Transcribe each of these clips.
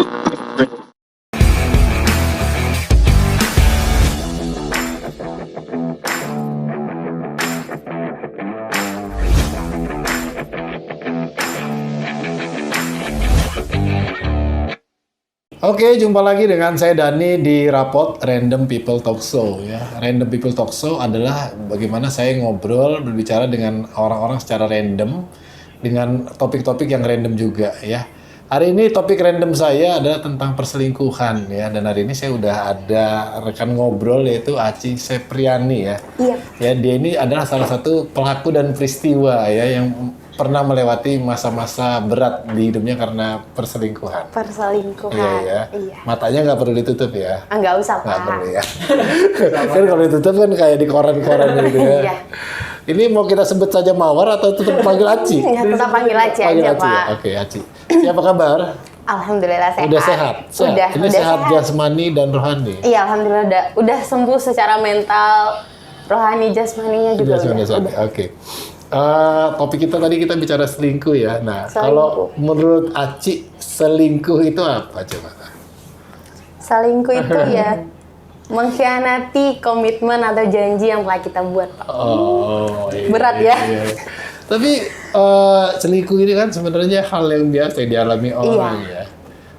Oke, jumpa lagi dengan saya Dani di Rapot Random People Talk Show ya. Random People Talk Show adalah bagaimana saya ngobrol, berbicara dengan orang-orang secara random dengan topik-topik yang random juga ya. Hari ini topik random saya adalah tentang perselingkuhan ya, dan hari ini saya udah ada rekan ngobrol yaitu Aci Sepriani ya. Iya. Ya, dia ini adalah salah satu pelaku dan peristiwa ya yang pernah melewati masa-masa berat di hidupnya karena perselingkuhan. Perselingkuhan. Iya. Matanya nggak perlu ditutup ya. Nggak usah, Pak. Nggak perlu ya. Kan kalau ditutup kan kayak di koran-koran gitu ya. Iya. Ini mau kita sebut saja Mawar atau tetap panggil Aci? Ya, tetap panggil Aci aja, Pak. Ya? Oke, Aci. Siapa kabar? Alhamdulillah sehat. Udah sehat? Ini udah sehat jasmani dan rohani? Iya, alhamdulillah udah sembuh secara mental, rohani, jasmaninya juga udah. Oke. Topik kita tadi kita bicara selingkuh ya. Nah, Selingkuh. kalau menurut Aci selingkuh itu apa coba? Selingkuh itu ya mengkhianati komitmen atau janji yang telah kita buat, Pak. Oh, iya, Berat ya. Iya. Tapi selingkuh ini kan sebenarnya hal yang biasa dialami orang ya.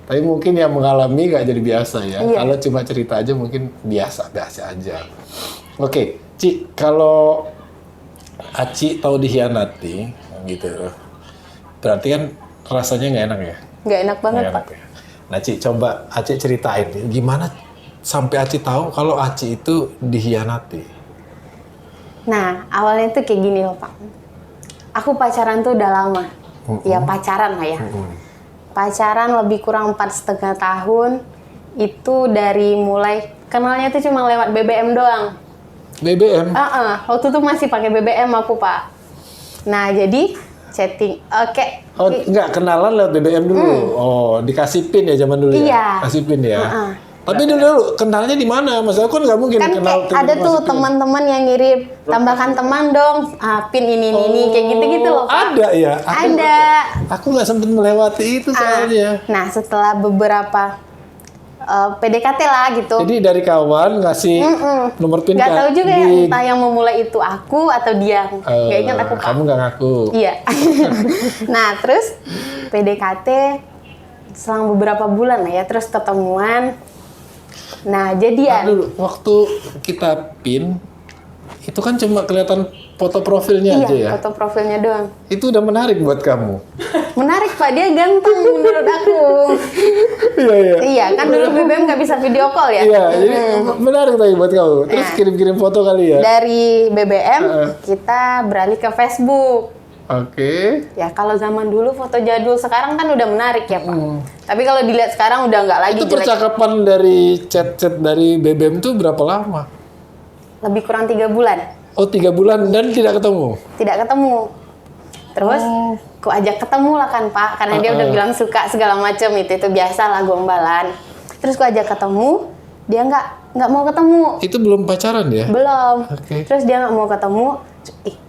Tapi mungkin yang mengalami nggak jadi biasa ya. Iya. Kalau cuma cerita aja mungkin biasa aja. Oke, Ci, kalau Aci tahu dikhianati gitu, berarti kan rasanya nggak enak ya? Nggak enak banget, Nggak Pak. enak ya? Nah, Ci, coba Aci ceritain gimana sampai Aci tahu kalau Aci itu dikhianati. Nah, awalnya tuh kayak gini loh, Pak. Aku pacaran tuh udah lama. Ya, pacaran lah ya. Pacaran lebih kurang 4,5 tahun. Itu dari mulai kenalnya tuh cuma lewat BBM doang. BBM? Waktu itu masih pakai BBM aku, Pak. Nah, jadi chatting. Oke. Oh, enggak, kenalan lewat BBM dulu. Oh, dikasih PIN ya zaman dulu ya? Iya. Kasih PIN ya? Tapi dulu kenalnya di mana? Maksudnya kan nggak mungkin Kan kenal kayak ada tuh teman-teman yang ngirim, tambahkan teman dong, PIN ini, kayak gitu-gitu loh, Pak. Ada ya? Ada. Aku nggak sempet melewati itu soalnya. Nah, setelah beberapa PDKT lah gitu. Jadi dari kawan ngasih nomor PIN Nggak tahu juga ya, entah yang memulai itu aku atau dia. Nggak ingat aku, Pak. Kamu nggak ngaku? Iya. Nah, terus PDKT selang beberapa bulan lah ya, terus ketemuan. Nah, jadian. Dulu waktu kita PIN itu kan cuma kelihatan foto profilnya aja ya. Iya, foto profilnya doang. Itu udah menarik buat kamu. Menarik, Pak, dia ganteng menurut aku. Iya. Iya, kan dulu BBM nggak bisa video call ya. Iya, jadi menarik tadi buat kamu. Terus kirim-kirim foto kali ya. Dari BBM kita beralih ke Facebook. Oke. Ya, kalau zaman dulu foto jadul, sekarang kan udah menarik ya, Pak. Tapi kalau dilihat sekarang udah nggak lagi Itu jelek. percakapan dari chat-chat dari BBM itu berapa lama? Lebih kurang 3 bulan. Oh, 3 bulan dan tidak ketemu? Tidak ketemu. Terus ku ajak ketemu lah kan, Pak, karena dia udah bilang suka segala macam, itu biasa lah gombalan. Terus ku ajak ketemu, dia nggak mau ketemu. Itu belum pacaran ya? Belum. Oke. Terus dia nggak mau ketemu.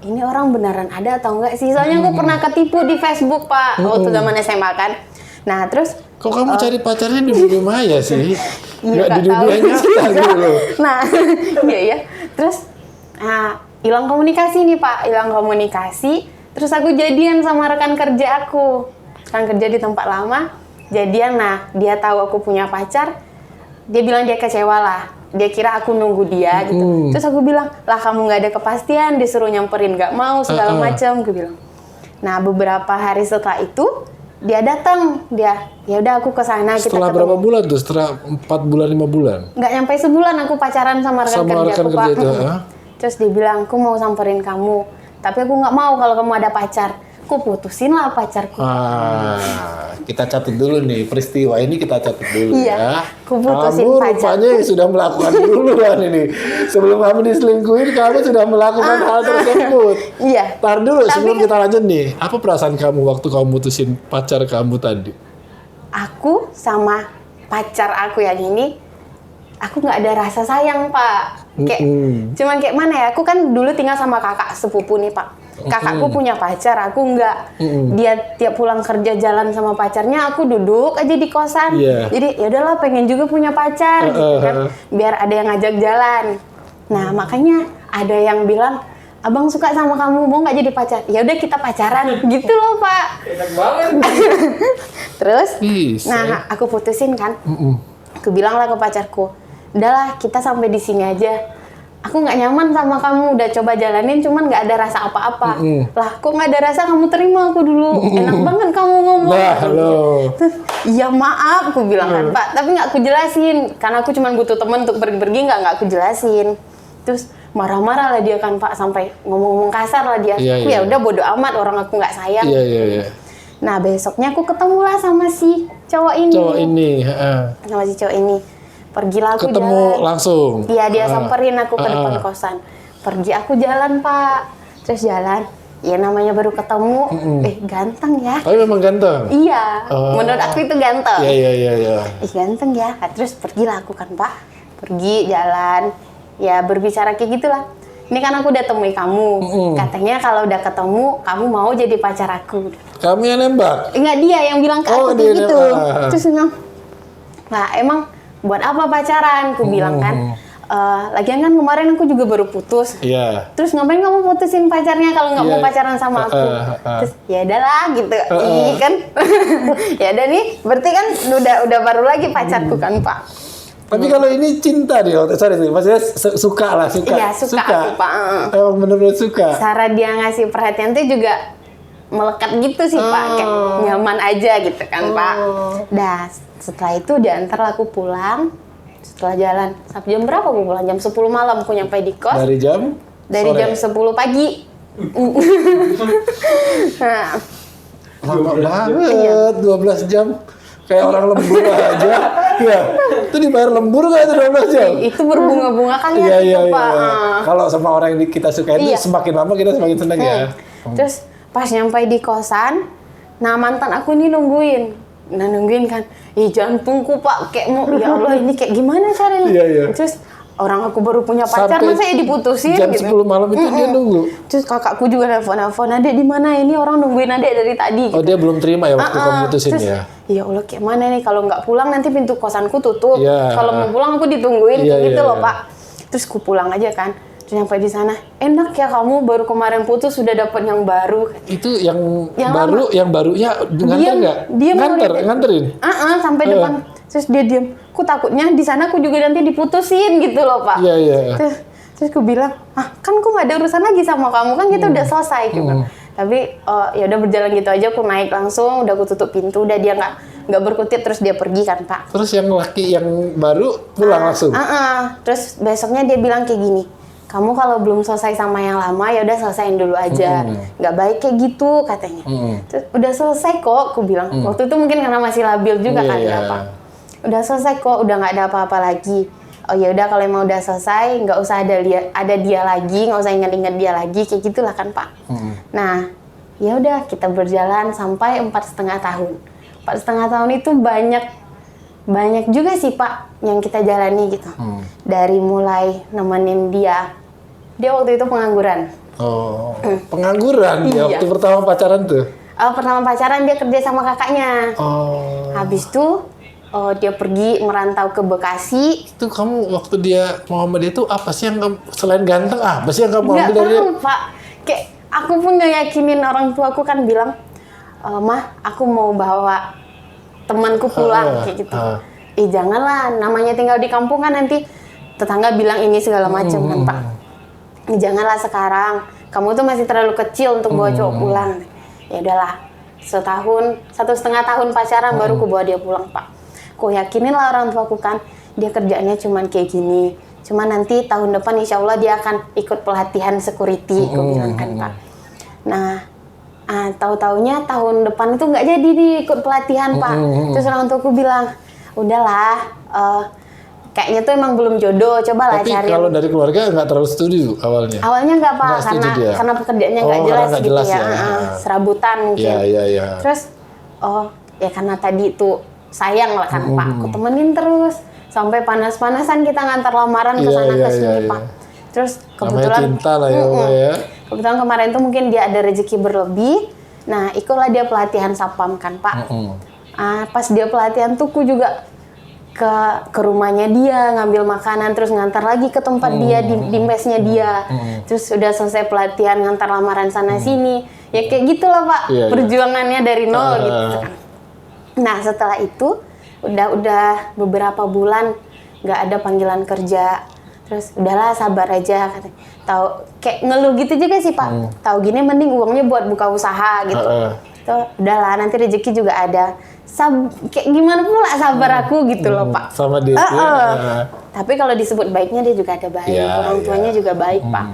Ini orang beneran ada atau enggak sih? Soalnya aku pernah ketipu di Facebook, Pak, waktu zaman SMA kan. Nah, terus Kok kamu cari pacarnya di dunia maya sih? Nggak di nggak tahu dunia nyata gitu loh. Nah, iya. Terus hilang komunikasi nih, Pak, hilang komunikasi. Terus aku jadian sama rekan kerja aku. Rekan kerja di tempat lama. Jadian, nah dia tahu aku punya pacar. Dia bilang dia kecewa lah. Dia kira aku nunggu dia gitu. Terus aku bilang, lah kamu nggak ada kepastian, disuruh nyamperin nggak mau segala macam. Gue bilang. Nah, beberapa hari setelah itu dia datang. Ya udah aku ke sana, kita Setelah ketemu. berapa bulan tuh? Setelah 4 bulan, 5 bulan? Nggak nyampe sebulan aku pacaran sama rekan kerjaku, Pak. itu, Terus dia bilang, aku mau samperin kamu. Tapi aku nggak mau kalau kamu ada pacar. Aku putusin lah pacarku. Kita catat dulu nih peristiwa ini, kita catat dulu Iya, ya. aku putusin Kamu pacarku. rupanya sudah melakukan duluan ini. Sebelum kamu diselingkuhin, kamu sudah melakukan hal tersebut. Iya. Tar dulu Tapi sebelum kan- kita lanjut nih. Apa perasaan kamu waktu kamu mutusin pacar kamu tadi? Aku sama pacar aku yang ini, aku nggak ada rasa sayang, Pak. Kayak, cuman kayak mana ya? Aku kan dulu tinggal sama kakak sepupu nih, Pak. Kakakku punya pacar, aku enggak. Dia tiap pulang kerja jalan sama pacarnya, aku duduk aja di kosan. Iya. Jadi ya udahlah, pengen juga punya pacar gitu kan. Biar ada yang ngajak jalan. Nah, makanya ada yang bilang, "Abang suka sama kamu, mau nggak jadi pacar?" Ya udah, kita pacaran gitu loh, Pak. Enak banget. Terus, Bisa. nah aku putusin kan. Aku bilang lah ke pacarku, udahlah kita sampai di sini aja. Aku nggak nyaman sama kamu, udah coba jalanin cuman nggak ada rasa apa-apa. Lah, kok nggak ada rasa, kamu terima aku dulu. Enak banget kamu ngomong. Nah, lo. Terus, iya maaf, aku bilang kan Pak, tapi nggak aku jelasin, karena aku cuma butuh temen untuk pergi-pergi, nggak aku jelasin. Terus marah-marah lah dia kan Pak, sampai ngomong-ngomong kasar lah dia. Iya, Aku iya. ya udah, bodo amat, orang aku nggak sayang. Iya, iya, iya. Nah, besoknya aku ketemu lah sama si cowok ini. Cowok ini, Sama si cowok ini. Pergilah aku ketemu jalan. langsung. Iya, dia samperin aku ke depan Ah. kosan. Pergi aku jalan, Pak. Terus jalan. Ya namanya baru ketemu, ganteng ya. Tapi memang ganteng. Iya, Oh. menurut aku itu ganteng. Iya, iya, iya, iya. Ganteng ya. Nah, terus pergilah aku kan, Pak. Pergi jalan. Ya berbicara kayak gitulah. Ini kan aku udah temui kamu. Katanya kalau udah ketemu, kamu mau jadi pacar aku. Kamu yang nembak. Enggak, dia yang bilang ke Oh, aku dia kayak gitu. nembak. Terus dia bilang, "Lah, emang buat apa pacaran?" Aku bilang kan. Lagian kan kemarin aku juga baru putus. Iya. Terus ngapain kamu putusin pacarnya kalau nggak Iya. mau pacaran sama aku? Terus ya udahlah gitu. Ih kan. Ya udah nih, berarti kan udah baru lagi pacarku kan, Pak. Tapi kalau ini cinta dia, sorry, maksudnya suka lah, suka. Iya, suka aku, Pak. Emang bener-bener suka. Cara dia ngasih perhatian tuh juga melekat gitu sih, Pak. Kayak nyaman aja gitu kan, Pak. Dah, setelah itu diantar aku pulang. Setelah jalan, sampai jam berapa aku pulang? Jam 10 malam aku nyampe di kos. Dari jam? Dari sore. jam 10 pagi. Nah, Lama Iya. banget, 12 jam. Kayak orang lembur aja. Iya. Itu dibayar lembur nggak itu 12 jam? itu berbunga-bunga kan ya, Iya, iya, gitu, iya. Pak. Kalau sama orang yang kita suka itu Iya. semakin lama kita semakin seneng ya. Terus pas nyampe di kosan, nah mantan aku ini nungguin. Nah nungguin kan, jantungku Pak kayak mau, ya Allah ini kayak gimana caranya? Iya, iya. Terus orang aku baru punya pacar, Sampai masa ya diputusin jam gitu. 10 malam itu dia nunggu. Terus kakakku juga nelfon, "Adek di mana? Ini orang nungguin Adek dari tadi." Oh, dia belum terima ya waktu kamu putusin Terus, ya? ya Allah kayak mana nih, kalau nggak pulang nanti pintu kosanku tutup. Iya. Kalau mau pulang aku ditungguin Iya, kayak gitu iya, loh iya. Pak. Terus ku pulang aja kan. Terus nyampe di sana, enak ya kamu baru kemarin putus sudah dapat yang baru. Itu yang Yang baru, yang barunya nganter nggak? Dia Nganterin? sampai depan. Terus dia diem. Ku takutnya di sana aku juga nanti diputusin gitu loh Pak. Iya, iya. Terus aku bilang, kan aku nggak ada urusan lagi sama kamu, kan kita udah selesai gitu. Tapi ya udah berjalan gitu aja, aku naik langsung, udah aku tutup pintu, udah dia nggak berkutit, terus dia pergi kan Pak. Terus yang laki yang baru pulang langsung? Terus besoknya dia bilang kayak gini, kamu kalau belum selesai sama yang lama ya udah selesaiin dulu aja, nggak baik kayak gitu katanya. Terus udah selesai kok, aku bilang. Waktu itu mungkin karena masih labil juga kan Iya. ya Pak. Udah selesai kok, udah nggak ada apa-apa lagi. Oh ya udah, kalau emang udah selesai, nggak usah ada dia lagi, nggak usah ingat-ingat dia lagi, kayak gitulah kan Pak. Nah, ya udah kita berjalan sampai 4,5 tahun. 4,5 tahun itu banyak juga sih Pak yang kita jalani gitu. Dari mulai nemenin dia waktu itu pengangguran. Oh, pengangguran ya Iya. waktu pertama pacaran tuh? Pertama pacaran dia kerja sama kakaknya. Oh, Habis itu dia pergi merantau ke Bekasi. itu kamu waktu dia mau sama dia tuh apa sih yang kamu, selain ganteng apa sih yang kamu Nggak ambil dari dia? tahu Pak. Kayak aku pun ngeyakinin orang tuaku kan bilang, "Mah, aku mau bawa temanku pulang," kayak gitu. Janganlah, namanya tinggal di kampung kan nanti tetangga bilang ini segala macam kan Pak. Janganlah sekarang, kamu tuh masih terlalu kecil untuk bawa cowok pulang. Ya udahlah, 1,5 tahun pacaran baru aku bawa dia pulang Pak. Aku yakinin lah orang tuaku kan, dia kerjaannya cuman kayak gini. Cuma nanti tahun depan insya Allah dia akan ikut pelatihan security, aku bilang kan Pak. Nah, tahu-taunya tahun depan itu nggak jadi nih ikut pelatihan Pak. Terus orang tuaku bilang, udahlah, kayaknya tuh emang belum jodoh, cobalah Tapi cari. kalau dari keluarga nggak terlalu setuju awalnya? Awalnya nggak Pak, Nggak setuju dia? karena pekerjaannya Oh, nggak karena jelas nggak gitu jelas ya, ya. serabutan mungkin. Iya, iya, iya. Terus, ya karena tadi itu sayang lah kan Pak, aku temenin terus sampai panas-panasan kita ngantar lamaran ke Iya, sana iya, ke sini iya, Pak. iya. Terus Namanya kebetulan, cinta lah ya, Pak, ya. Kebetulan kemarin tuh mungkin dia ada rezeki berlebih. Nah, ikutlah dia pelatihan Sapam kan, Pak. Pas dia pelatihan tuh aku juga ke rumahnya dia ngambil makanan, terus ngantar lagi ke tempat dia di mesnya dia. Terus udah selesai pelatihan ngantar lamaran sana sini. Ya kayak gitulah Pak, perjuangannya dari nol gitu kan. Nah setelah itu udah beberapa bulan nggak ada panggilan kerja. Terus udahlah sabar aja katanya. Tahu kayak ngeluh gitu juga sih Pak. Tahu gini mending uangnya buat buka usaha gitu. Tuh udahlah nanti rezeki juga ada. Kayak gimana pula sabar aku gitu loh Pak. Sama dia. Tapi kalau disebut baiknya dia juga ada baik, orang tuanya juga baik Pak.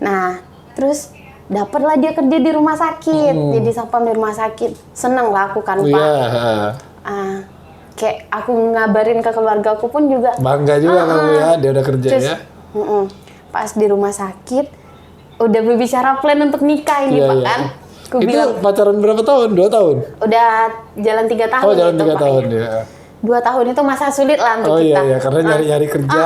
Nah terus dapatlah dia kerja di rumah sakit, jadi sapam di rumah sakit. Seneng lah aku kan Pak. Kayak aku ngabarin ke keluarga aku pun juga bangga juga kamu ya, dia udah kerja terus, ya. Pas di rumah sakit udah berbicara plan untuk nikah ini Pak kan. Itu bilang, pacaran berapa tahun? 2 tahun? Udah jalan 3 tahun. Oh, jalan 3 tahun ya. 2 tahun itu masa sulit lah untuk kita. Iya, karena nyari-nyari kerja.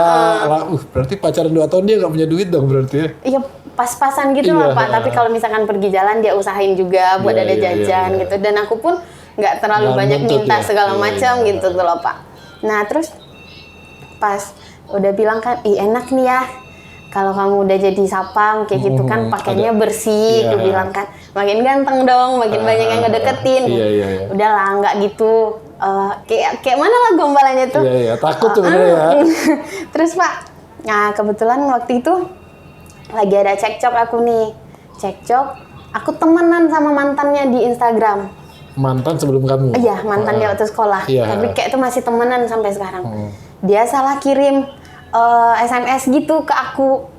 Berarti pacaran 2 tahun dia nggak punya duit dong berarti ya? Iya, pas-pasan gitu loh Pak. Tapi kalau misalkan pergi jalan dia usahain juga buat ada jajan gitu. Dan aku pun nggak terlalu banyak minta segala macam gitu tuh loh Pak. Nah terus pas udah bilang kan, enak nih ya. Kalau kamu udah jadi sapam kayak gitu kan pakainya bersih, gue bilang kan makin ganteng dong, makin banyak yang ngedeketin. Udahlah nggak gitu, kayak mana lah gombalannya tuh. Takut tuh ya. Terus Pak, nah kebetulan waktu itu lagi ada cekcok aku temenan sama mantannya di Instagram. Mantan sebelum kamu? Iya, mantan dia waktu sekolah. Tapi kayak itu masih temenan sampai sekarang. Dia salah kirim SMS gitu ke aku.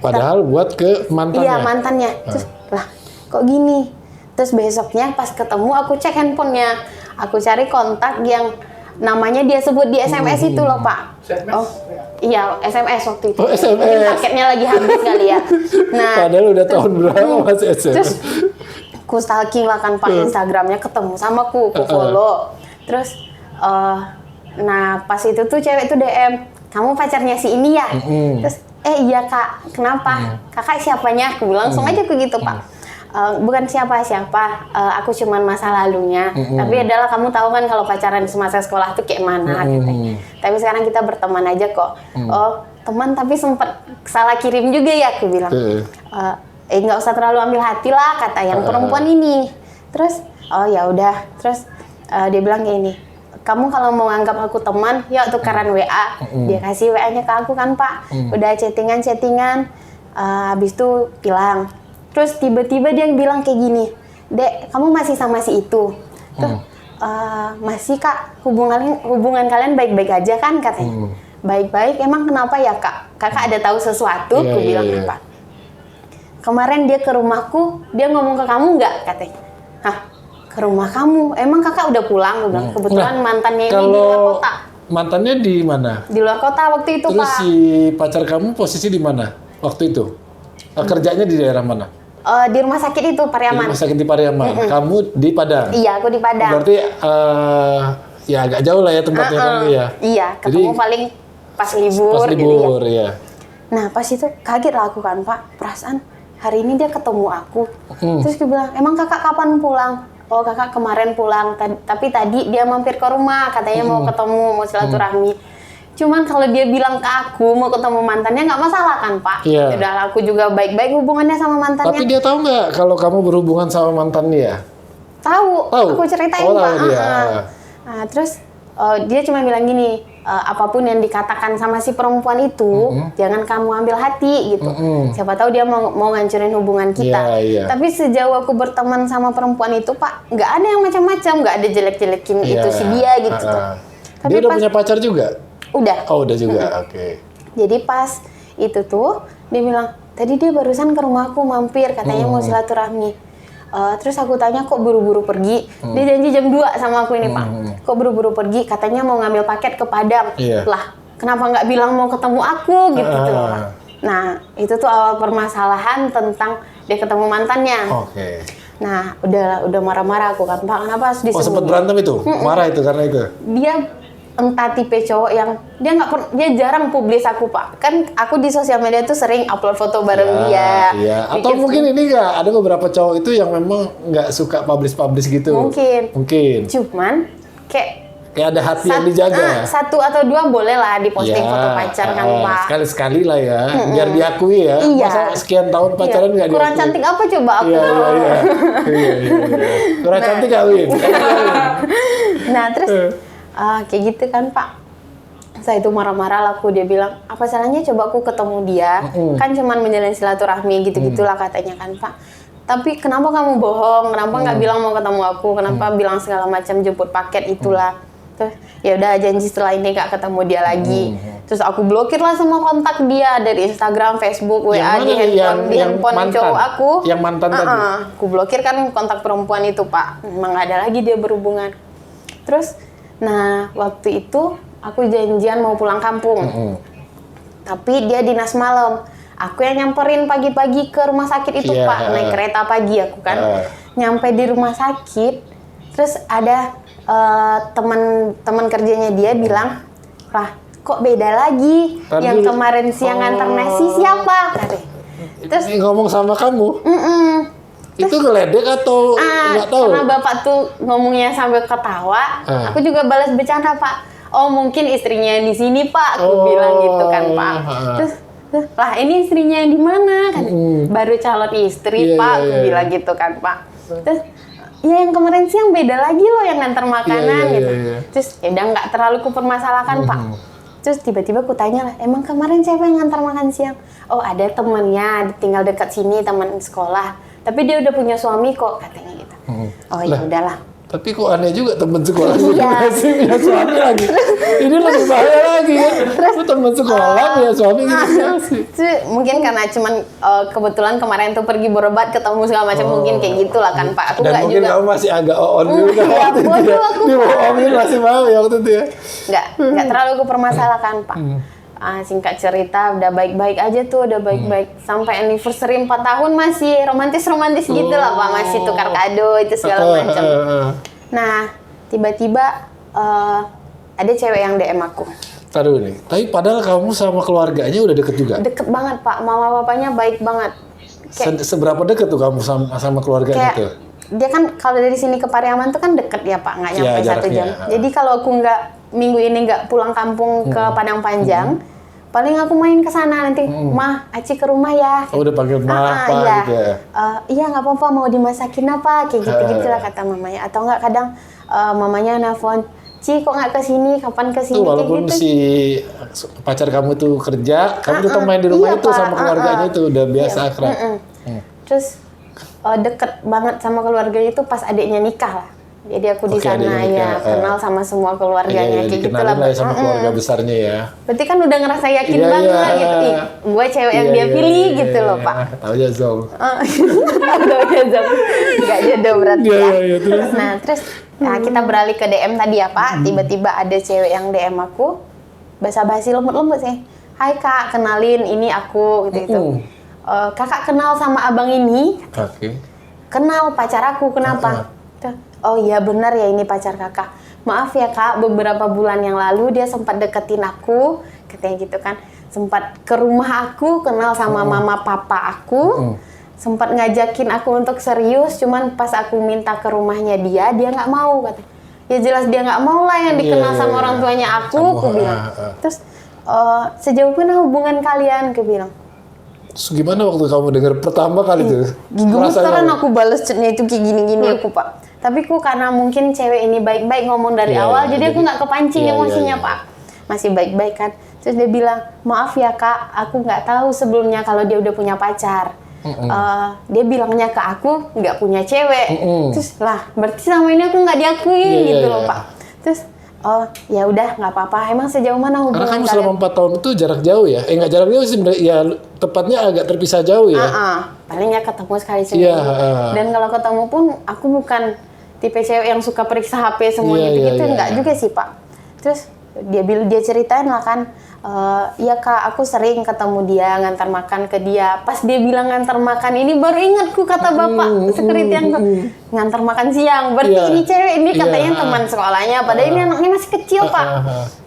Padahal buat ke mantannya? Iya, mantannya. Terus, lah kok gini? Terus besoknya pas ketemu aku cek handphonenya. Aku cari kontak yang namanya dia sebut di SMS itu loh Pak. Oh, iya SMS waktu itu. SMS. Mungkin paketnya lagi habis kali ya. Nah, padahal udah tahun berapa masih SMS. Terus, aku stalking lah kan Pak Instagramnya, ketemu sama aku follow. Terus, nah pas itu tuh cewek tuh DM, kamu pacarnya si ini ya? Terus, iya Kak, kenapa? Kakak siapanya? Aku langsung aja ke gitu Pak. Bukan siapa-siapa, aku cuman masa lalunya. Tapi adalah kamu tahu kan kalau pacaran semasa sekolah tuh kayak mana katanya. Tapi sekarang kita berteman aja kok. Oh, teman tapi sempat salah kirim juga ya, aku bilang. Nggak usah terlalu ambil hati lah kata yang perempuan ini. Terus, oh ya udah. Terus dia bilang kayak ini. Kamu kalau mau anggap aku teman, yuk tukaran WA. Dia kasih WA-nya ke aku kan Pak. Udah chattingan. Habis itu hilang. Terus tiba-tiba dia bilang kayak gini, Dek, kamu masih sama si itu? Tuh, masih Kak, hubungan kalian baik-baik aja kan katanya. Baik-baik, emang kenapa ya Kak? Kakak ada tahu sesuatu? Aku bilang apa? Kemarin dia ke rumahku, dia ngomong ke kamu nggak katanya? Hah? Ke rumah kamu? Emang kakak udah pulang? Gue bilang, kebetulan mantannya ini di luar kota. Mantannya di mana? Di luar kota waktu itu Terus Pak. si pacar kamu posisi di mana waktu itu? Kerjanya di daerah mana? Di rumah sakit itu, Pariaman. Di rumah sakit di Pariaman. Kamu di Padang? Iya, aku di Padang. Berarti ya agak jauh lah ya tempatnya kan ya? Iya, ketemu paling pas libur. Pas libur, gitu, ya. Nah, pas itu kaget lah aku kan Pak. Perasaan hari ini dia ketemu aku. Terus dia bilang, emang kakak kapan pulang? Oh, kakak kemarin pulang. Tapi tadi dia mampir ke rumah. Katanya mau ketemu, mau silaturahmi. Cuman kalau dia bilang ke aku mau ketemu mantannya nggak masalah kan Pak? Udah aku juga baik-baik hubungannya sama mantannya. Tapi dia tahu nggak kalau kamu berhubungan sama mantan dia? Tahu. Aku ceritain Pak. Dia. Nah, terus dia cuma bilang gini, apapun yang dikatakan sama si perempuan itu jangan kamu ambil hati gitu. Siapa tahu dia mau ngancurin hubungan kita. Tapi sejauh aku berteman sama perempuan itu Pak, nggak ada yang macam-macam, nggak ada jelek-jelekin itu si dia gitu. Tapi dia udah punya pacar juga? Udah. Oh, udah juga. Oke. Jadi pas itu tuh dia bilang, tadi dia barusan ke rumahku mampir, katanya mau silaturahmi. Terus aku tanya kok buru-buru pergi. Dia janji jam 2 sama aku ini Pak. Kok buru-buru pergi? Katanya mau ngambil paket ke Padang. Lah, kenapa nggak bilang mau ketemu aku gitu tuh. Nah, itu tuh awal permasalahan tentang dia ketemu mantannya. Nah, udah marah-marah aku kan, Pak, kenapa harus disembunyiin? Oh, sempat berantem itu? Marah itu karena itu? Dia entah tipe cowok yang dia jarang publis aku Pak. Kan aku di sosial media tuh sering upload foto bareng dia. Iya. Atau mungkin ini nggak ada beberapa cowok itu yang memang nggak suka publish gitu. Mungkin. Cuman kayak ada hati yang dijaga. Satu atau dua boleh lah diposting foto pacar kan Pak. Sekali-sekali lah ya, biar diakui ya. Iya. Masa sekian tahun pacaran nggak kurang diakui? cantik apa coba aku? Iya. Kurang cantik kawin. Nah terus kayak gitu kan Pak. Saya itu marah-marah lah aku, dia bilang apa salahnya coba aku ketemu dia, kan cuman menjalin silaturahmi gitu-gitulah katanya kan Pak. Tapi kenapa kamu bohong? Kenapa nggak bilang mau ketemu aku? Kenapa bilang segala macam jemput paket itulah? Terus ya udah janji setelah ini nggak ketemu dia lagi. Terus aku blokir lah semua kontak dia dari Instagram, Facebook, WA, di handphone cowok aku. Yang mantan tadi. Aku blokir kan kontak perempuan itu Pak. Memang nggak ada lagi dia berhubungan. Terus, nah waktu itu aku janjian mau pulang kampung. Tapi dia dinas malam. Aku yang nyamperin pagi-pagi ke rumah sakit itu Pak, naik kereta pagi aku kan. Nyampe di rumah sakit, terus ada teman kerjanya dia bilang, lah kok beda lagi? Yang kemarin siang nganter nasi siapa? Terus ngomong sama kamu? Itu ngeledek atau nggak tahu? Karena bapak tuh ngomongnya sambil ketawa, aku juga balas bercanda Pak. Oh mungkin istrinya yang di sini Pak, aku bilang gitu kan Pak. Terus lah ini istrinya yang di mana kan? Baru calon istri Pak, aku bilang gitu kan Pak. Terus ya yang kemarin siang beda lagi loh yang nganter makanan gitu. Terus ya udah nggak terlalu kupermasalahkan Pak. Terus tiba-tiba aku tanya lah, emang kemarin siapa yang ngantar makan siang? Oh ada temennya, tinggal dekat sini, teman sekolah. Tapi dia udah punya suami kok katanya gitu. Oh ya udahlah. Tapi kok aneh juga teman sekolah masih punya suami lagi. Ini lebih bahaya lagi ya. Terus teman sekolah punya suami gitu. Mungkin karena cuman kebetulan kemarin tuh pergi berobat ketemu segala macam mungkin kayak gitulah kan Pak. Aku dan nggak mungkin juga. kamu masih agak on juga waktu itu ya. Dibohongin masih mau ya waktu itu ya. Nggak terlalu aku permasalahkan Pak. Singkat cerita udah baik-baik aja tuh, udah baik-baik sampai anniversary 4 tahun masih romantis gitu lah Pak, masih tukar kado itu segala macam. Nah tiba-tiba ada cewek yang DM aku. Taruh nih, tapi padahal kamu sama keluarganya udah deket juga? Deket banget Pak, mama bapaknya baik banget. Seberapa deket tuh kamu sama keluarganya tuh? Dia kan kalau dari sini ke Pariaman tuh kan deket ya Pak, nggak nyampe 1 jam. Jadi kalau aku minggu ini nggak pulang kampung ke Padang Panjang, paling aku main ke sana nanti, Mah, Aci ke rumah ya. Oh, udah panggil Mah, Pak gitu ya? Iya nggak apa-apa, mau dimasakin apa, kayak gitu-gitu lah kata mamanya. Atau nggak kadang mamanya nelfon, Ci kok nggak kesini, kapan kesini, walaupun kayak gitu. Si pacar kamu tuh kerja, kamu tetap main di rumah itu Pak, sama keluarganya itu udah biasa akrab. Terus deket banget sama keluarganya itu pas adiknya nikah lah. Jadi aku di sana ya kenal sama semua keluarganya kayak gitu lah. Sama keluarga besarnya ya. Berarti kan udah ngerasa yakin banget gitu. Gue cewek yang dia pilih gitu loh Pak. Tahu aja Zong. Tahu aja Zong. Gak jodoh berarti ya. Nah terus kita beralih ke DM tadi ya Pak. Tiba-tiba ada cewek yang DM aku. Basa-basi lembut-lembut sih. Hai Kak, kenalin ini aku gitu. Kakak kenal sama abang ini. Kenal pacar aku, kenapa? Oh iya benar ya ini pacar kakak. Maaf ya Kak, beberapa bulan yang lalu dia sempat deketin aku, katanya gitu kan. Sempat ke rumah aku, kenal sama mama papa aku. Sempat ngajakin aku untuk serius, cuman pas aku minta ke rumahnya dia nggak mau katanya. Ya jelas dia nggak mau lah yang dikenal sama orang tuanya aku bilang. Terus sejauh mana hubungan kalian, aku bilang. Terus gimana waktu kamu dengar pertama kali tuh? Gemeteran aku balas chatnya itu kayak gini-gini aku Pak. Tapi ku karena mungkin cewek ini baik-baik ngomong dari awal, jadi aku nggak kepancing emosinya Pak. Masih baik-baik kan. Terus dia bilang, maaf ya Kak, aku nggak tahu sebelumnya kalau dia udah punya pacar. Dia bilangnya ke aku nggak punya cewek. Terus lah, berarti sama ini aku nggak diakui gitu loh Pak. Terus oh ya udah nggak apa-apa. Emang sejauh mana hubungan kalian? Karena kamu selama 4 tahun itu jarak jauh ya? Nggak jarak jauh sih, ya tepatnya agak terpisah jauh ya? Palingnya ketemu sekali seminggu. Dan kalau ketemu pun aku bukan tipe cewek yang suka periksa HP semua gitu-gitu, nggak juga sih Pak. Terus Dia ceritain lah kan, iya kak aku sering ketemu dia ngantar makan ke dia. Pas dia bilang ngantar makan ini baru ingatku kata bapak security yang ngantar makan siang. Berarti Iya. ini cewek ini Iya. katanya teman sekolahnya. Padahal ini anaknya masih kecil pak.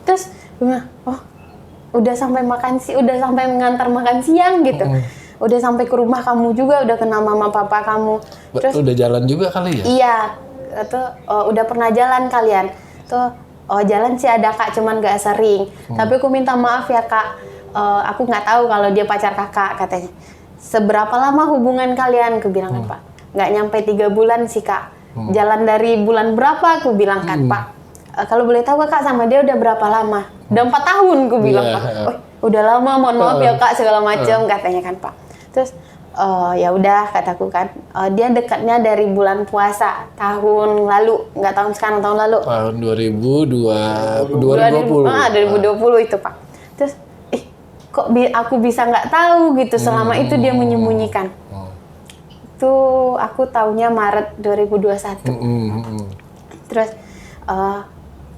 Terus gue bilang, oh udah sampai ngantar makan siang gitu. Udah sampai ke rumah kamu juga, udah kenal mama papa kamu. Terus Udah jalan juga kali ya? iya, tuh udah pernah jalan kalian. Tuh jalan sih ada kak, cuman gak sering. Tapi aku minta maaf ya kak, aku nggak tahu kalau dia pacar kakak katanya. Seberapa lama hubungan kalian? Aku bilang kan pak, nggak nyampe 3 bulan sih kak. Jalan dari bulan berapa? Aku bilang kan pak. Kalau boleh tahu kak sama dia udah berapa lama? Udah 4 tahun, aku bilang Iya. pak. Oh, udah lama, mohon maaf ya kak segala macam katanya kan pak. Terus ya udah kataku kan, dia dekatnya dari bulan puasa tahun lalu, nggak tahun sekarang, tahun lalu. Tahun 2020. 2020 itu pak. Terus kok aku bisa nggak tahu gitu, selama itu dia menyembunyikan. Itu aku taunya Maret 2021. Terus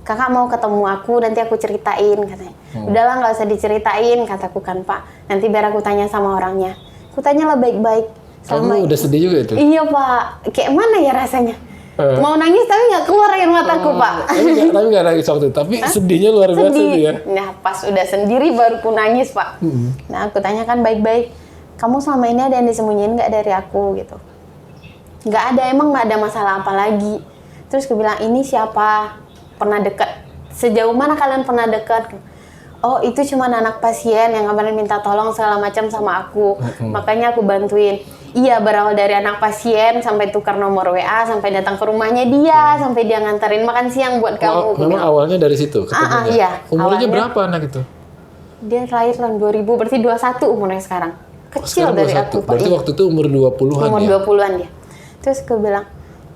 kakak mau ketemu aku, nanti aku ceritain katanya. Udahlah nggak usah diceritain kataku kan pak, nanti biar aku tanya sama orangnya. Aku tanya lah baik-baik. Kamu udah sedih juga itu? Iya pak, kayak mana ya rasanya? Mau nangis tapi nggak keluar air mataku pak. Tapi nggak nangis waktu itu, tapi sedihnya luar biasa itu ya? Nah pas udah sendiri baru ku nangis pak. Nah aku tanyakan baik-baik, kamu selama ini ada yang disembunyiin nggak dari aku gitu? Nggak ada, emang nggak ada masalah apa lagi? Terus aku bilang, ini siapa? Pernah dekat? Sejauh mana kalian pernah dekat? Oh itu cuma anak pasien yang kemarin minta tolong segala macam sama aku, makanya aku bantuin. Iya, berawal dari anak pasien sampai tukar nomor WA, sampai datang ke rumahnya dia, sampai dia nganterin makan siang buat kamu. Memang awalnya dari situ ketemunya? Iya. Umurnya Awalnya, berapa anak itu? dia lahir tahun 2000, berarti 21 umurnya sekarang. Kecil Sekarang dari 21. aku. Pak. Berarti waktu itu umur 20-an Umur ya? 20-an dia. Terus aku bilang,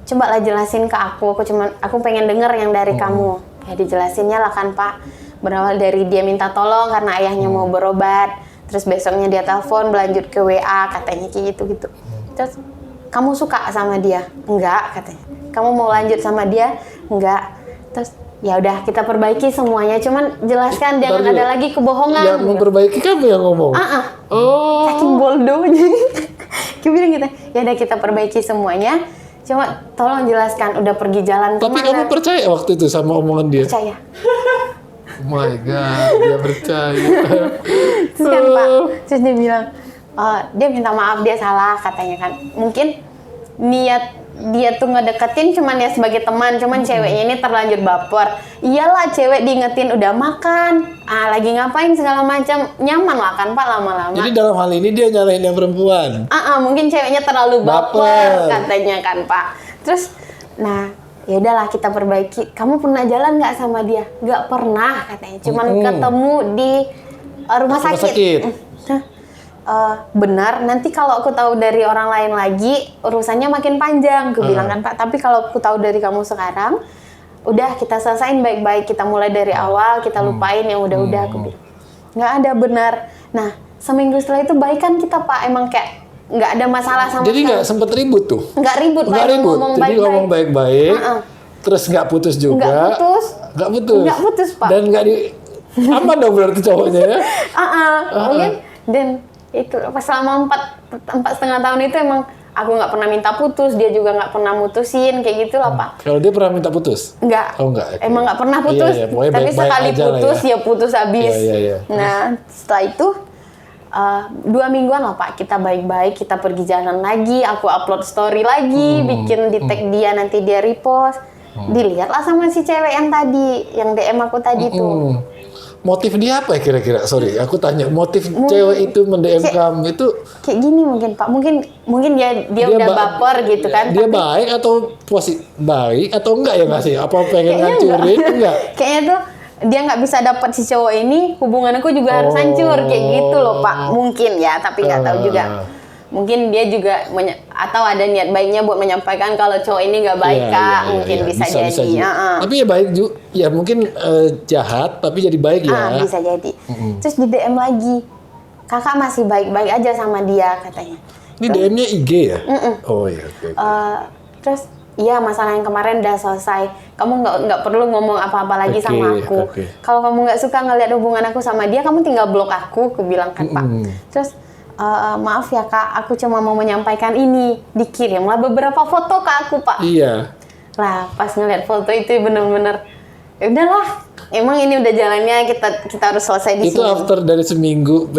coba lah jelasin ke aku pengen denger yang dari kamu. Ya dijelasinnya lah kan Pak. Berawal dari dia minta tolong karena ayahnya mau berobat. Terus besoknya dia telepon berlanjut ke WA katanya kayak gitu-gitu. Terus kamu suka sama dia? Enggak katanya. Kamu mau lanjut sama dia? Enggak. Terus ya udah kita perbaiki semuanya. Cuman jelaskan jangan ada lagi kebohongan. Yang memperbaiki kamu yang ngomong? Oh. Saking bodohnya. Dia bilang gitu. Ya udah kita perbaiki semuanya. Cuma tolong jelaskan udah pergi jalan Tapi kemana. kamu percaya waktu itu sama omongan dia? Percaya. Oh my God, dia percaya. Terus kan Pak, terus dia bilang, dia minta maaf, dia salah katanya kan. Mungkin niat dia tuh ngedeketin cuman ya sebagai teman, cuman ceweknya ini terlanjur baper. Iyalah cewek diingetin udah makan, lagi ngapain segala macam, nyaman lah kan Pak lama-lama. Jadi dalam hal ini dia nyalahin yang perempuan? Mungkin ceweknya terlalu baper katanya kan Pak. Terus, nah ya udahlah kita perbaiki. Kamu pernah jalan nggak sama dia? Nggak pernah katanya. Cuman ketemu di rumah sakit. Benar. Nanti kalau aku tahu dari orang lain lagi, urusannya makin panjang. Aku bilang kan Pak. Tapi kalau aku tahu dari kamu sekarang, udah kita selesain baik-baik. Kita mulai dari awal. Kita lupain yang udah-udah. Aku bilang nggak ada benar. Nah seminggu setelah itu baikan kita Pak. Emang kayak nggak ada masalah sama Jadi nggak sempet ribut tuh? Nggak ribut, nggak Pak. ribut. Ngomong Jadi baik-baik. ngomong baik-baik, terus nggak putus juga. Nggak putus. Nggak putus, Pak. Dan nggak aman dong berarti cowoknya ya? Mungkin dan itu pas selama 4,5 tahun itu emang aku nggak pernah minta putus, dia juga nggak pernah mutusin kayak gitulah Pak. Kalau dia pernah minta putus? Nggak. Oh nggak. Okay. Emang nggak pernah putus. Iya, pokoknya Tapi baik-baik sekali aja lah putus ya. ya putus habis. Iya. Nah setelah itu 2 mingguan lah Pak, kita baik-baik, kita pergi jalan lagi, aku upload story lagi, bikin di tag dia, nanti dia repost, dilihatlah sama si cewek yang tadi, yang DM aku tadi tuh. Motif dia apa ya kira-kira? Sorry, aku tanya, motif cewek itu mend-DM kamu itu kayak gini mungkin Pak, mungkin dia udah baper gitu kan. Dia baik atau baik atau enggak ya nggak sih? Apa pengen ngancurin? Enggak. Kayaknya tuh dia nggak bisa dapat si cowok ini, hubungan aku juga harus hancur kayak gitu loh Pak. Mungkin ya, tapi nggak tahu juga. Mungkin dia juga atau ada niat baiknya buat menyampaikan kalau cowok ini nggak baik Kak. Mungkin bisa jadi. Tapi ya baik juga. Ya mungkin jahat tapi jadi baik ya. Bisa jadi. Terus di DM lagi, kakak masih baik-baik aja sama dia katanya. Ini DM-nya IG ya? Oh iya. Okay. Terus iya masalah yang kemarin udah selesai. Kamu nggak perlu ngomong apa-apa lagi sama aku. Kalau kamu nggak suka ngeliat hubungan aku sama dia, kamu tinggal blok aku bilang kan Pak. Terus maaf ya Kak, aku cuma mau menyampaikan ini. Dikirimlah beberapa foto ke aku Pak. Iya. Lah pas ngeliat foto itu bener-bener, ya udahlah. Emang ini udah jalannya, kita harus selesai di Itu sini. after dari seminggu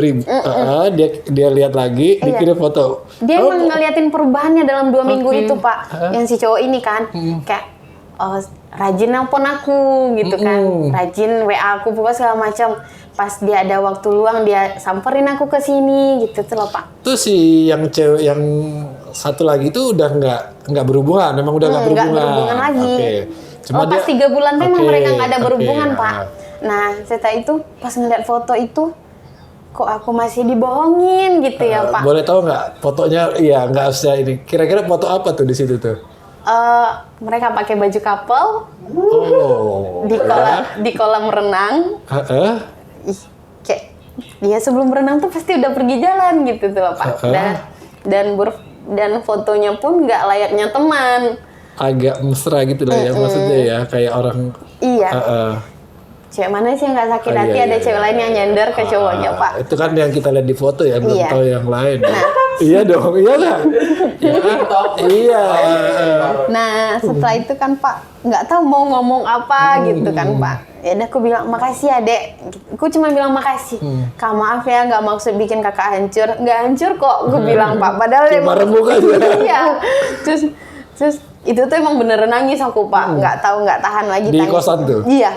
dia lihat lagi, dikirim foto. Dia emang ngeliatin perubahannya dalam 2 minggu itu Pak. Yang si cowok ini kan kayak rajin nelpon aku gitu kan, rajin WA aku pokoknya segala macam. Pas dia ada waktu luang dia samperin aku ke sini gitu tuh loh Pak. Tuh si yang cewek yang satu lagi itu udah nggak berhubungan, memang udah nggak berhubungan. Nggak berhubungan lagi. Cuma pas 3 bulan tuh emang mereka nggak ada berhubungan Pak. Ah. Nah setelah itu pas ngeliat foto itu, kok aku masih dibohongin gitu ya Pak. Boleh tahu nggak fotonya? Iya, nggak usah ini. Kira-kira foto apa tuh di situ tuh? Mereka pakai baju couple di kolam renang. Ih, kayak dia sebelum berenang tuh pasti udah pergi jalan gitu tuh loh, Pak. Dan fotonya pun nggak layaknya teman. Agak mesra gitu lah ya, maksudnya ya kayak orang. Iya. Cewek mana sih yang nggak sakit hati, ada cewek lain yang nyender ke cowoknya Pak. Itu kan yang kita lihat di foto ya, belum tahu yang lain. Iya dong, iya lah. Iya. Nah setelah itu kan Pak nggak tahu mau ngomong apa gitu kan Pak. Ya udah aku bilang makasih ya Dek. Aku cuma bilang makasih. Kak maaf ya nggak maksud bikin kakak hancur. Nggak hancur kok, aku bilang Pak. Padahal cuma remuk aja. Iya. Terus itu tuh emang beneran nangis aku Pak. Nggak tahan lagi. Di kosan tuh. Iya.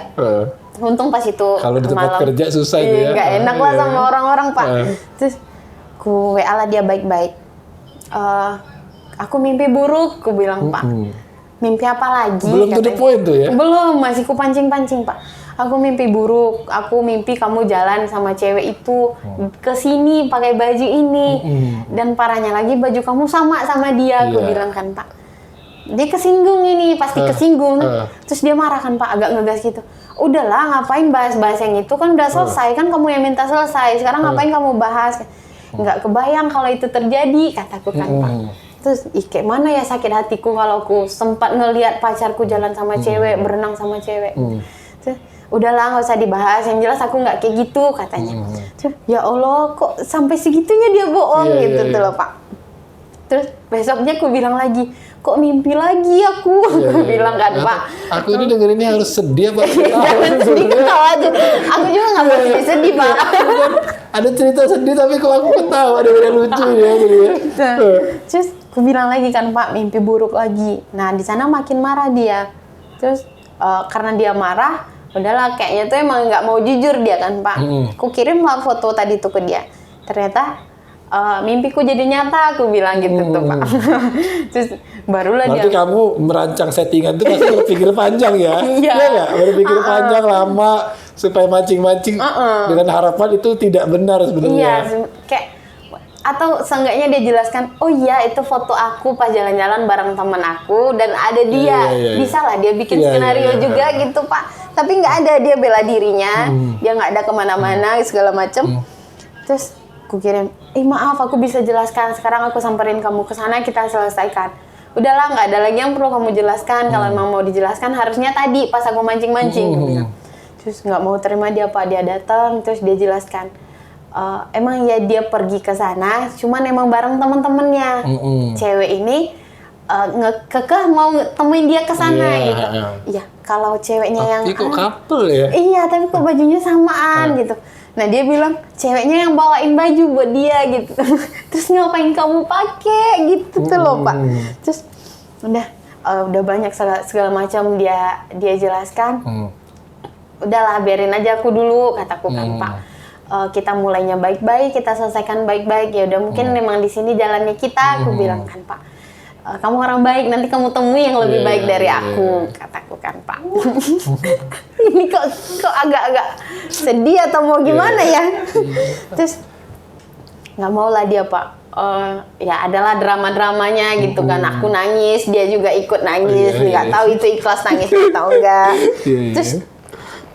Untung pas itu kalau di tempat kerja susah itu ya. Nggak enak lah sama orang-orang Pak. Terus ku WA lah dia baik-baik. Aku mimpi buruk, ku bilang Pak. Mimpi apa lagi? Belum to the point tuh ya? Belum, masih ku pancing-pancing Pak. Aku mimpi buruk, aku mimpi kamu jalan sama cewek itu ke sini pakai baju ini. Dan parahnya lagi baju kamu sama dia, aku bilang kan Pak. Dia kesinggung ini, pasti kesinggung. Terus dia marah kan Pak, agak ngegas gitu. Udahlah, ngapain bahas-bahas yang itu, kan udah selesai, kan kamu yang minta selesai. Sekarang ngapain kamu bahas? Nggak kebayang kalau itu terjadi, kataku kan Pak. Terus, kayak mana ya sakit hatiku kalau aku sempat ngelihat pacarku jalan sama cewek, berenang sama cewek. Terus, udahlah nggak usah dibahas, yang jelas aku nggak kayak gitu, katanya. Terus, ya Allah, kok sampai segitunya dia bohong gitu tuh loh Pak. Terus, besoknya aku bilang lagi, kok mimpi lagi aku? Aku bilang kan Pak. Aku ini dengerinnya harus sedih Pak. Jangan sedih, ketawa aja. Aku juga nggak mau sedih Pak. Ada cerita sedih tapi kok aku ketawa, ada yang lucu ya. Terus aku bilang lagi kan Pak, mimpi buruk lagi. Nah di sana makin marah dia. Terus karena dia marah, udahlah kayaknya tuh emang nggak mau jujur dia kan Pak. Aku kirim lah foto tadi tuh ke dia. Ternyata mimpiku jadi nyata, aku bilang gitu tuh Pak. Terus barulah berarti dia. kamu merancang settingan itu pasti berpikir panjang ya? Iya nggak? Berpikir panjang lama supaya mancing-mancing dengan harapan itu tidak benar sebenarnya. Iya, kayak atau seenggaknya dia jelaskan, oh iya itu foto aku pas jalan-jalan bareng temen aku dan ada dia. Bisa lah dia bikin skenario juga gitu Pak. Tapi nggak ada, dia bela dirinya, dia nggak ada kemana-mana segala macem. Terus aku kirim, maaf aku bisa jelaskan, sekarang aku samperin kamu ke sana, kita selesaikan. Udahlah nggak ada lagi yang perlu kamu jelaskan, kalau emang mau dijelaskan harusnya tadi pas aku mancing-mancing. Terus nggak mau terima dia Pak, dia datang terus dia jelaskan. Emang ya dia pergi ke sana, cuman emang bareng teman-temannya. Cewek ini kekeh mau temuin dia ke sana gitu. Iya, kalau ceweknya yang kok couple ya? Iya, tapi kok bajunya samaan gitu. Nah dia bilang ceweknya yang bawain baju buat dia gitu. Terus ngapain kamu pakai gitu tuh loh Pak. Terus udah banyak segala macam dia jelaskan. Udahlah biarin aja aku dulu, kataku kan Pak. Kita mulainya baik-baik, kita selesaikan baik-baik. Ya udah mungkin memang di sini jalannya kita, aku bilang kan Pak. Kamu orang baik, nanti kamu temui yang lebih baik dari aku, kataku kan Pak. Ini kok agak-agak sedih atau mau gimana ya? Terus nggak mau lah dia Pak. Ya adalah drama-dramanya gitu kan. Aku nangis, dia juga ikut nangis. Nggak tahu itu ikhlas nangis atau enggak. Terus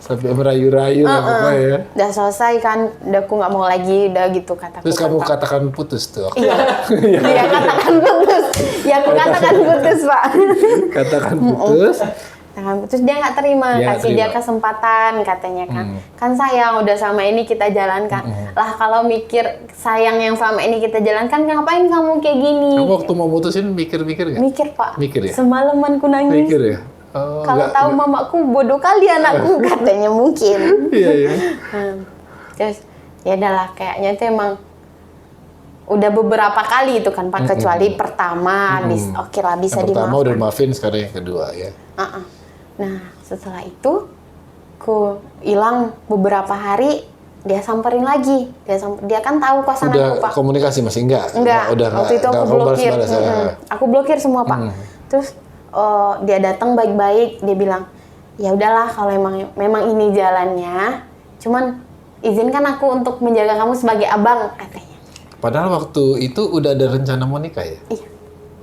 sampai merayu-rayu lah pokoknya ya. Udah selesai kan, udah aku nggak mau lagi, udah gitu kataku. Terus kamu katakan putus tuh. Iya, dia katakan putus. Ya aku katakan putus Pak. Katakan putus. Terus dia nggak terima, Dia nggak kasih dia terima. kesempatan katanya kan. Kan sayang udah selama ini kita jalankan. Lah kalau mikir sayang yang selama ini kita jalankan, ngapain kamu kayak gini? Kamu waktu mau mutusin mikir-mikir nggak? Mikir Pak. Mikir ya? Semalaman ku nangis. Mikir ya? Oh, Kalau tahu mamaku bodoh kali anakku katanya mungkin. Iya, iya. Terus ya udahlah kayaknya itu emang udah beberapa kali itu kan Pak, kecuali pertama oke lah bisa Yang pertama dimaafkan. udah maafin, sekarang yang kedua ya. Nah setelah itu ku hilang beberapa hari, dia samperin lagi. Dia kan tahu kosan Udah aku Pak. komunikasi masih enggak? Enggak, Udah waktu itu aku kamu blokir. balas-balas, ya. Aku blokir semua Pak. Terus dia datang baik-baik, dia bilang ya udahlah kalau memang ini jalannya, cuman izinkan aku untuk menjaga kamu sebagai abang katanya. Padahal waktu itu udah ada rencana mau nikah ya? Iya.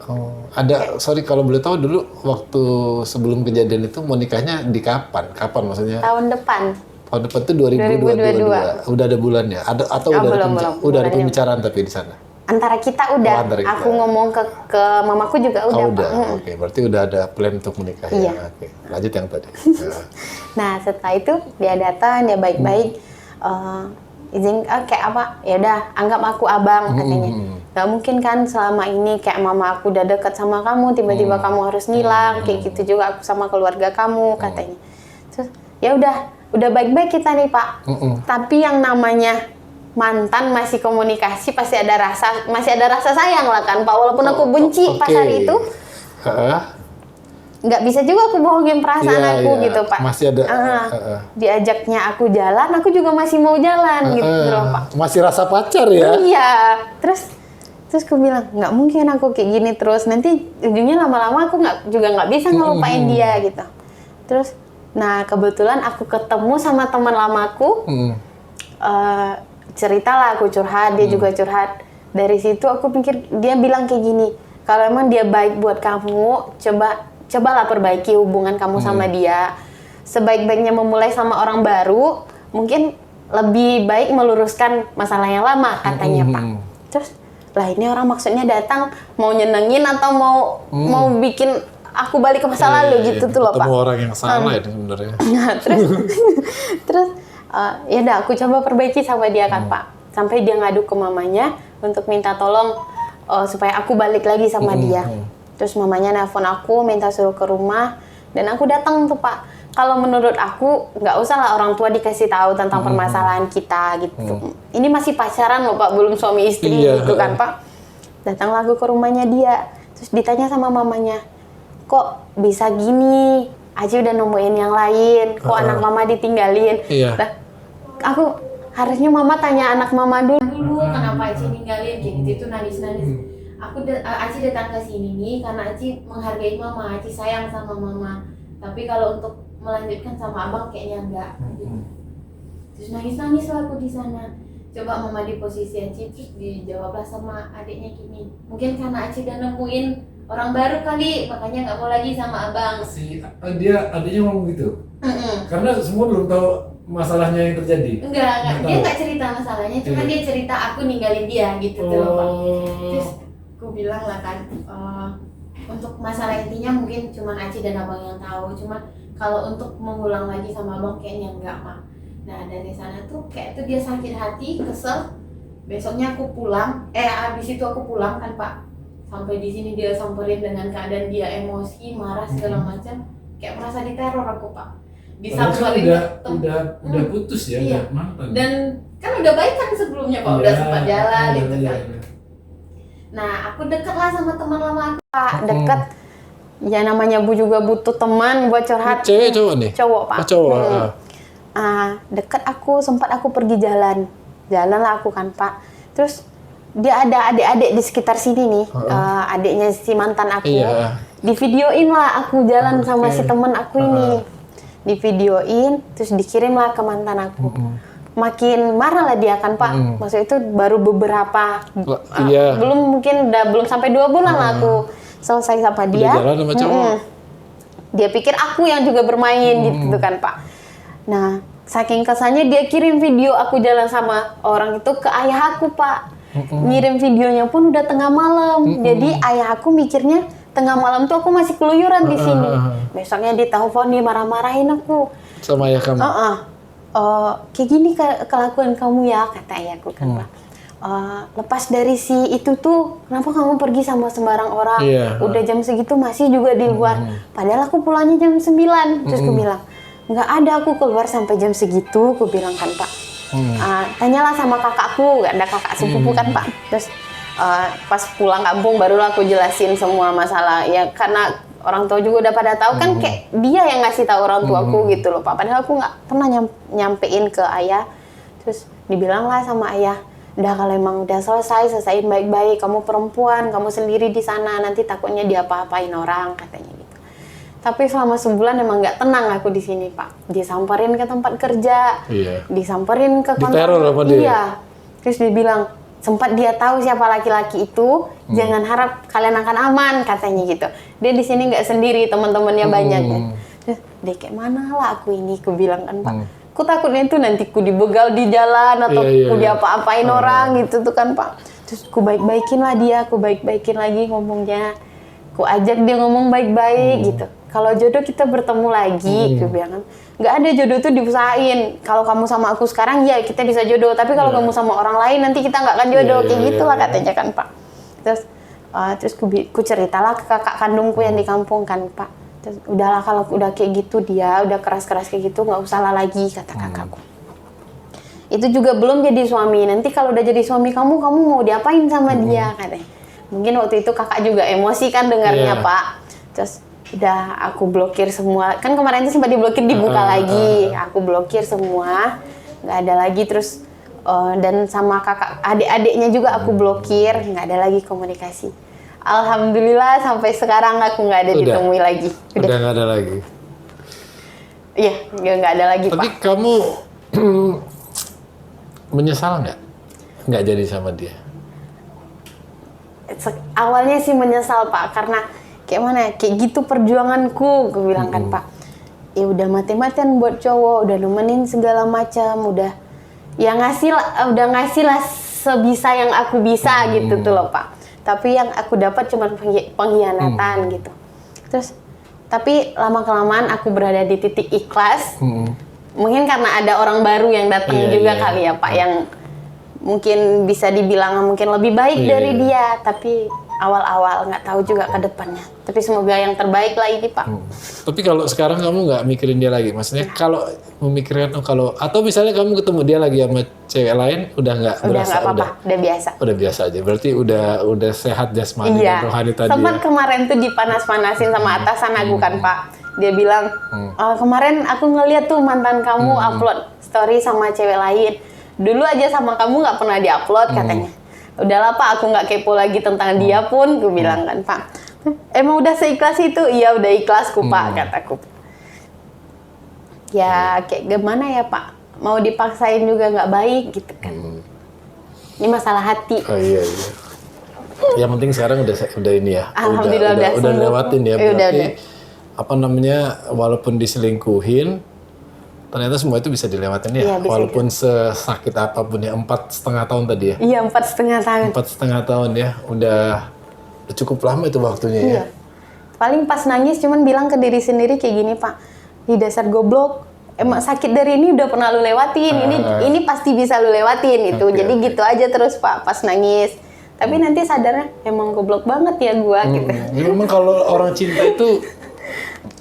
Oh, ada, sorry kalau boleh tahu dulu waktu sebelum kejadian itu mau nikahnya di kapan? Kapan maksudnya? Tahun depan. Tahun depan tuh 2022. Udah ada bulannya? Atau udah ada udah ada pembicaraan tapi di sana? Antara kita udah. Antara kita. Aku ngomong ke mamaku juga udah Oh, udah. Pak. Oke, berarti udah ada plan untuk menikah Iya. ya. Oke, lanjut yang tadi. Nah setelah itu dia datang, dia baik-baik. Izin kayak apa? Ya udah, anggap aku abang katanya. Gak mungkin kan selama ini kayak mama aku udah deket sama kamu, tiba-tiba kamu harus ngilang, kayak gitu juga aku sama keluarga kamu katanya. Terus ya udah baik-baik kita nih Pak. Tapi yang namanya mantan masih komunikasi masih ada rasa sayang lah kan Pak, walaupun aku benci pas hari itu. Nggak bisa juga aku bohongin perasaan aku gitu Pak. Masih ada. Diajaknya aku jalan, aku juga masih mau jalan gitu loh Pak. Masih rasa pacar ya? Iya. Terus aku bilang nggak mungkin aku kayak gini terus, nanti ujungnya lama-lama aku nggak bisa ngelupain dia gitu. Terus, nah kebetulan aku ketemu sama teman lamaku, ceritalah aku curhat, dia juga curhat. Dari situ aku pikir dia bilang kayak gini, kalau emang dia baik buat kamu, cobalah perbaiki hubungan kamu sama dia. Sebaik-baiknya memulai sama orang baru, mungkin lebih baik meluruskan masalah yang lama katanya Pak. Terus lah ini orang maksudnya datang mau nyenengin atau mau bikin aku balik ke masa lalu gitu tuh loh Pak. Ketemu orang yang salah ya sebenarnya. Nah, terus ya udah aku coba perbaiki sama dia kan Pak. Sampai dia ngadu ke mamanya untuk minta tolong supaya aku balik lagi sama dia. Terus mamanya nelpon aku minta suruh ke rumah dan aku datang tuh Pak. Kalau menurut aku nggak usah lah orang tua dikasih tahu tentang permasalahan kita gitu. Ini masih pacaran loh Pak, belum suami istri gitu kan Pak. Datanglah aku ke rumahnya dia. Terus ditanya sama mamanya, kok bisa gini? Aji udah nemuin yang lain. Kok anak mama ditinggalin? Nah, aku harusnya mama tanya anak mama dulu. Kenapa Aji ninggalin? Kayak gitu itu nangis-nangis. Aji datang ke sini nih karena Aji menghargai mama. Aji sayang sama mama. Tapi kalau untuk melanjutkan sama abang kayaknya enggak gitu. Terus nangis-nangis lah aku di sana. Coba mama di posisi Aci, terus dijawablah sama adiknya gini, mungkin karena Aci udah nemuin orang baru kali, makanya nggak mau lagi sama abang. Dia adiknya ngomong gitu? Karena semua belum tahu masalahnya yang terjadi? Enggak, dia nggak cerita masalahnya, cuma dia cerita aku ninggalin dia gitu tuh loh Pak. Terus aku bilang lah kan, untuk masalah intinya mungkin cuma Aci dan abang yang tahu, cuma kalau untuk mengulang lagi sama abang kayaknya enggak Mak. Nah dari sana tuh kayak tuh dia sakit hati, kesel. Besoknya aku pulang, abis itu aku pulang kan Pak. Sampai di sini dia samperin dengan keadaan dia emosi, marah segala macam. Kayak merasa diteror aku Pak. Disamperin udah putus ya, iya. udah mantan. Dan kan udah baik kan sebelumnya Pak, udah sempat jalan gitu kan. Nah aku deket lah sama teman lama aku Pak, deket. Ya namanya Bu juga butuh teman buat curhat. Cewek cowok nih? Cowok Pak. Cowok. Deket sempat aku pergi jalan lah aku kan Pak. Terus dia ada adik-adik di sekitar sini nih, adiknya si mantan aku. Iya. Divideoin lah aku jalan sama si temen aku ini. Divideoin, terus dikirim lah ke mantan aku. Makin marah lah dia kan Pak. Maksudnya itu baru beberapa, belum sampai 2 bulan lah aku selesai sama dia. Jalan sama cowok. Dia pikir aku yang juga bermain gitu kan Pak. Nah, saking kesannya dia kirim video aku jalan sama orang itu ke ayah aku Pak. Ngirim videonya pun udah tengah malam. Jadi ayah aku mikirnya tengah malam tuh aku masih keluyuran di sini. Besoknya ditelepon, dia marah-marahin aku. Sama ayah kamu? Kayak gini kelakuan kamu ya, kata ayahku kan Pak. Lepas dari si itu tuh, kenapa kamu pergi sama sembarang orang? Udah jam segitu masih juga di luar. Padahal aku pulangnya jam 9. Terus aku bilang, nggak ada aku keluar sampai jam segitu, aku bilang kan Pak. Tanyalah sama kakakku, nggak ada kakak sepupu kan Pak. Terus pas pulang kampung barulah aku jelasin semua masalah. Ya karena orang tua juga udah pada tahu kan, kayak dia yang ngasih tahu orang tuaku gitu loh Pak. Padahal aku nggak pernah nyampein ke ayah. Terus dibilang lah sama ayah, udah kalau emang udah selesaiin baik-baik. Kamu perempuan, kamu sendiri di sana, nanti takutnya diapa-apain orang, katanya gitu. Tapi selama sebulan emang nggak tenang aku di sini Pak. Disamperin ke tempat kerja, disamperin ke kantor. Diteror sama dia? Iya. Terus dia bilang, sempat dia tahu siapa laki-laki itu, jangan harap kalian akan aman, katanya gitu. Dia di sini nggak sendiri, teman-temannya banyak. Terus dia kayak mana lah aku ini, aku bilang kan Pak. Ku takutnya itu nanti ku dibegal di jalan atau ku diapa-apain orang gitu tuh kan Pak. Terus ku baik-baikin lah dia, ku baik-baikin lagi ngomongnya. Ku ajak dia ngomong baik-baik gitu. Kalau jodoh kita bertemu lagi, aku bilang kan. Nggak ada jodoh tuh diusahain. Kalau kamu sama aku sekarang, ya kita bisa jodoh. Tapi kalau kamu sama orang lain, nanti kita nggak akan jodoh. Kayak gitulah katanya kan Pak. Terus ku ceritalah ke kakak kandungku yang di kampung kan Pak. Terus udahlah kalau udah kayak gitu dia, udah keras-keras kayak gitu, nggak usah lah lagi, kata kakakku. Itu juga belum jadi suami. Nanti kalau udah jadi suami kamu mau diapain sama dia, katanya. Mungkin waktu itu kakak juga emosi kan dengarnya Pak. Terus udah aku blokir semua. Kan kemarin itu sempat diblokir, dibuka lagi. Aku blokir semua, nggak ada lagi. Terus dan sama kakak adik-adiknya juga aku blokir, nggak ada lagi komunikasi. Alhamdulillah sampai sekarang aku nggak ada ditemui lagi. Udah nggak ada lagi. Iya, nggak ada lagi Tapi Pak. kamu menyesal nggak jadi sama dia? Awalnya sih menyesal Pak, karena kayak mana ya, kayak gitu perjuanganku, gue bilang kan Pak. Ya udah mati-matian buat cowok, udah nemenin segala macam, udah udah ngasih lah sebisa yang aku bisa gitu tuh loh Pak. Tapi yang aku dapat cuma pengkhianatan gitu. Terus tapi lama-kelamaan aku berada di titik ikhlas. Mungkin karena ada orang baru yang datang juga kali ya Pak, yang mungkin bisa dibilang mungkin lebih baik dari dia, tapi awal-awal nggak tahu juga ke depannya. Tapi semoga yang terbaik lah ini Pak. Tapi kalau sekarang kamu nggak mikirin dia lagi, maksudnya kalau memikirkan atau misalnya kamu ketemu dia lagi sama cewek lain, udah nggak berasa? Udah nggak apa-apa, udah biasa. Udah biasa aja, berarti udah sehat jasmani dan rohani tadi. Sempat kemarin tuh dipanas-panasin sama atasan aku kan Pak. Dia bilang, kemarin aku ngeliat tuh mantan kamu upload story sama cewek lain. Dulu aja sama kamu nggak pernah diupload katanya. Udahlah Pak, aku nggak kepo lagi tentang dia pun, aku bilang kan Pak. Emang udah seikhlas itu? Iya udah ikhlasku Pak, kataku. Ya kayak gimana ya Pak, mau dipaksain juga nggak baik gitu kan. Ini masalah hati. Oh iya. Yang penting sekarang udah ini ya. Alhamdulillah udah lewatin ya. Berarti udah. apa namanya, walaupun diselingkuhin, ternyata semua itu bisa dilewatin ya. Bisa walaupun sesakit apapun ya. 4,5 tahun tadi ya. Iya 4,5 tahun. 4,5 tahun ya. Udah cukup lama itu waktunya ya. Paling pas nangis cuman bilang ke diri sendiri kayak gini Pak. Di dasar goblok. Emang sakit dari ini udah pernah lu lewatin. Ini pasti bisa lu lewatin itu. Jadi gitu aja terus Pak pas nangis. Tapi nanti sadarnya emang goblok banget ya gua gitu. Memang kalau orang cinta itu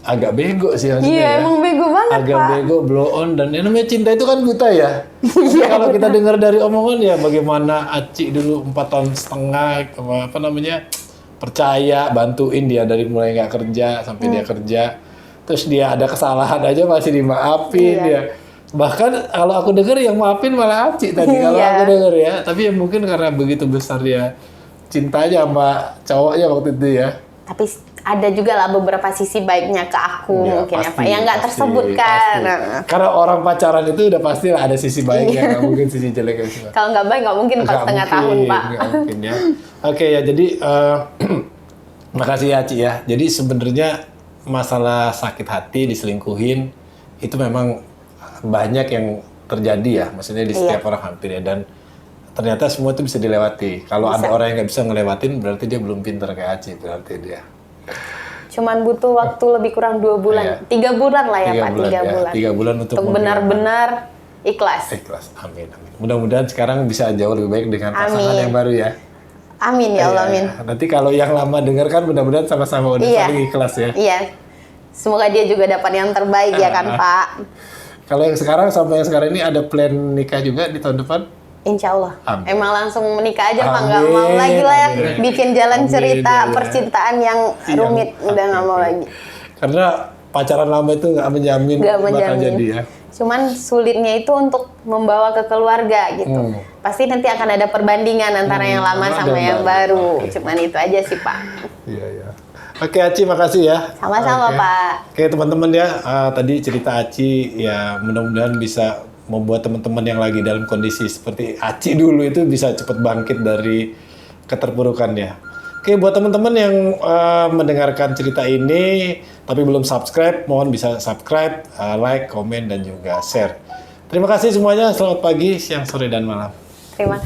agak bego sih maksudnya. Iya, emang bego banget agak Pak. bego, blow on, dan yang namanya cinta itu kan buta ya. Kalau kita dengar dari omongan ya, bagaimana Aci dulu 4,5 tahun apa namanya, percaya, bantuin dia dari mulai nggak kerja sampai dia kerja. Terus dia ada kesalahan aja masih dimaafin ya. Bahkan kalau aku dengar yang maafin malah Aci tadi kalau aku dengar ya. Tapi ya mungkin karena begitu besar dia cintanya sama cowoknya waktu itu ya. Tapi ada juga lah beberapa sisi baiknya ke aku Ya, mungkin pasti, apa yang nggak tersebutkan. pasti. Karena orang pacaran itu udah pasti lah ada sisi baiknya, nggak mungkin sisi jeleknya semua. Kalau nggak baik nggak mungkin 4,5 tahun Pak. Nggak mungkin ya. Oke ya, jadi makasih ya Ci ya. Jadi sebenarnya masalah sakit hati diselingkuhin itu memang banyak yang terjadi ya, maksudnya di setiap orang hampir ya, dan ternyata semua itu bisa dilewati. Kalau ada orang yang nggak bisa ngelewatin, berarti dia belum pintar kayak Aci, berarti dia. Cuman butuh waktu lebih kurang 2 bulan, 3 bulan lah ya Pak, 3 bulan. 3 bulan untuk benar-benar ikhlas. Ikhlas, amin, amin. Mudah-mudahan sekarang bisa jauh lebih baik dengan pasangan yang baru ya. Amin ya Allah, amin. Nanti kalau yang lama dengar kan mudah-mudahan sama-sama udah saling ikhlas ya. Iya, semoga dia juga dapat yang terbaik ya kan Pak. Kalau yang sekarang sampai yang sekarang ini ada plan nikah juga di tahun depan? Insya Allah. Amin. Emang langsung menikah aja Pak, Amin. nggak mau lagi lah ya Amin. bikin jalan Amin, cerita ya. percintaan yang rumit, udah nggak mau lagi. Karena pacaran lama itu nggak menjamin Nggak bakal menjamin. jadi ya. Cuman sulitnya itu untuk membawa ke keluarga gitu. Pasti nanti akan ada perbandingan antara yang lama Lama sama dan yang baru. baru. Cuman itu aja sih Pak. Iya, iya. Oke Aci, makasih ya. Sama-sama Oke. Pak. Oke teman-teman ya, tadi cerita Aci ya mudah-mudahan bisa membuat teman-teman yang lagi dalam kondisi seperti Aci dulu itu bisa cepat bangkit dari keterpurukannya. Oke, buat teman-teman yang mendengarkan cerita ini tapi belum subscribe, mohon bisa subscribe, like, komen, dan juga share. Terima kasih semuanya, selamat pagi, siang, sore, dan malam. Terima kasih.